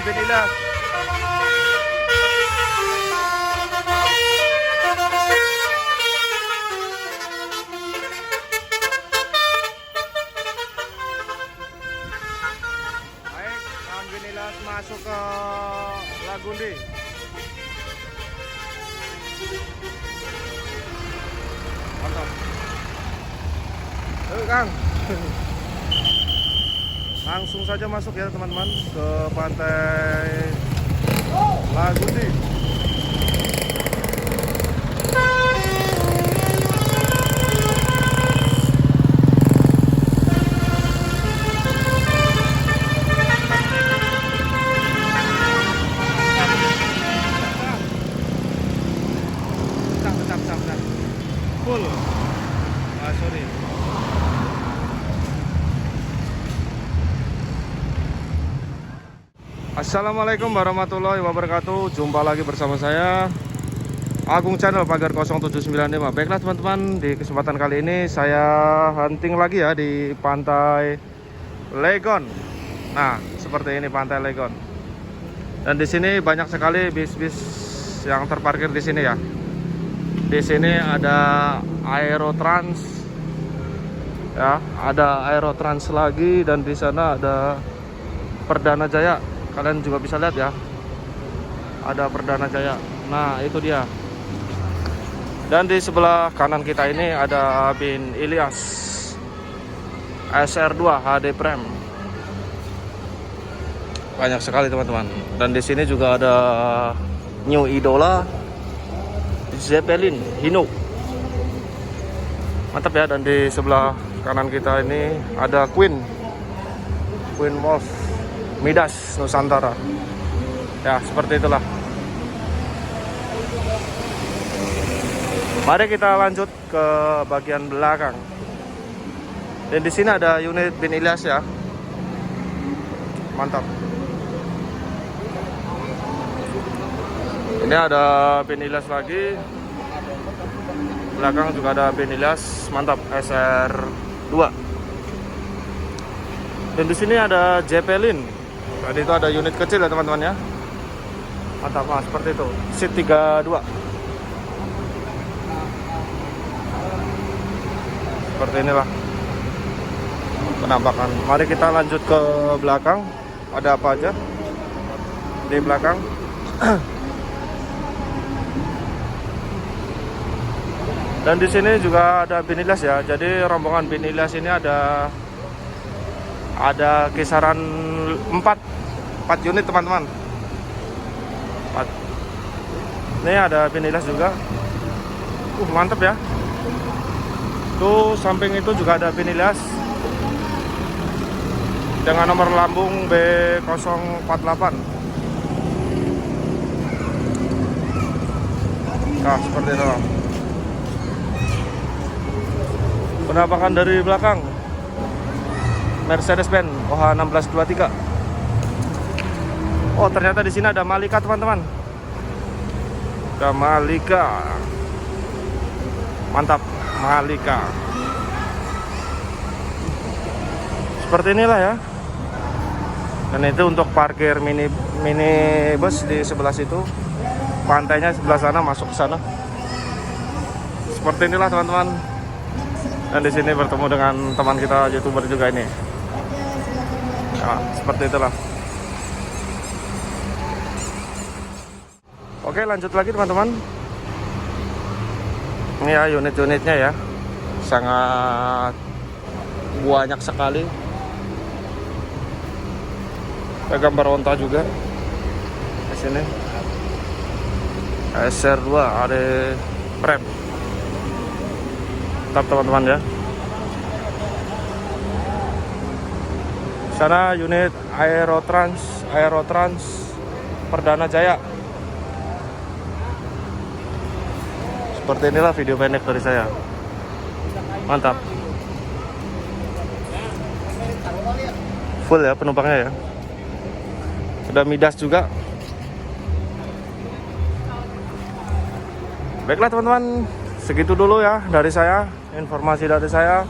Benilas. Baik, kawan Benilas masuk ke Lagundi. Mantap. Ayo Kang. Langsung saja masuk ya teman-teman ke pantai Lagundi. Bentar. Full. Sorry. Assalamualaikum warahmatullahi wabarakatuh. Jumpa lagi bersama saya Agung Channel Pagar 0795. Baiklah teman-teman, di kesempatan kali ini saya hunting lagi ya di pantai Legon. Nah, seperti ini pantai Legon. Dan di sini banyak sekali bis-bis yang terparkir di sini ya. Di sini ada Aerotrans. Ya, ada Aerotrans lagi, dan di sana ada Perdana Jaya. Kalian juga bisa lihat ya, ada Perdana Jaya. Nah, itu dia. Dan di sebelah kanan kita ini ada Bin Ilyas SR2 HD Prem. Banyak sekali teman-teman. Dan di sini juga ada New Idola Zeppelin Hino. Mantap ya. Dan di sebelah kanan kita ini ada Queen Wolf Midas Nusantara. Ya, seperti itulah. Mari kita lanjut ke bagian belakang. Dan di sini ada unit Bin Ilyas ya. Mantap. Ini ada Bin Ilyas lagi. Belakang juga ada Bin Ilyas. Mantap, SR2. Dan di sini ada Zeppelin. Tadi itu ada unit kecil ya teman-teman ya. Mantap, seperti itu. Seat 32. Seperti inilah penampakan. Mari kita lanjut ke belakang. Ada apa aja di belakang? Dan di sini juga ada Bin Ilyas ya. Jadi rombongan Bin Ilyas ini ada kisaran 4 unit teman-teman. 4. Ini ada Bin Ilyas juga. Mantap ya. Tuh samping itu juga ada Bin Ilyas dengan nomor lambung B048. Nah, seperti itu. Penampakan dari belakang Mercedes-Benz OH1623. Oh, ternyata di sini ada Malika teman-teman. Ada Malika. Mantap, Malika. Seperti inilah ya. Dan itu untuk parkir minibus di sebelah situ. Pantainya sebelah sana, masuk ke sana. Seperti inilah teman-teman. Dan di sini bertemu dengan teman kita YouTuber juga ini. Nah, seperti itulah. Oke, lanjut lagi teman-teman. Ini ya unit-unitnya ya. Sangat banyak sekali. Ada gambar onta juga di sini. SR2 ada Prem. Tetap teman-teman ya. Sana unit Aerotrans Perdana Jaya. Seperti inilah video pendek dari saya. Mantap. Full ya penumpangnya ya. Ada Midas juga. Baiklah teman-teman, segitu dulu ya dari saya, informasi dari saya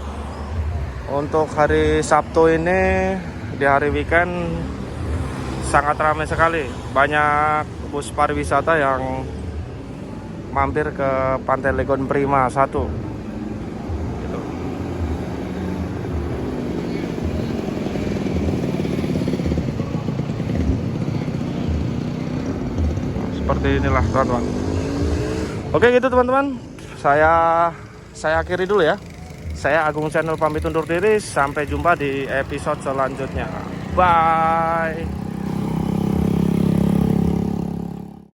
untuk hari Sabtu ini di hari weekend. sangat ramai sekali. Banyak bus pariwisata yang mampir ke Pantai Legon Prima 1 gitu. Seperti inilah teman-teman. Oke gitu teman-teman, saya akhiri dulu ya. Saya Agung Channel pamit undur diri. Sampai jumpa di episode selanjutnya. Bye.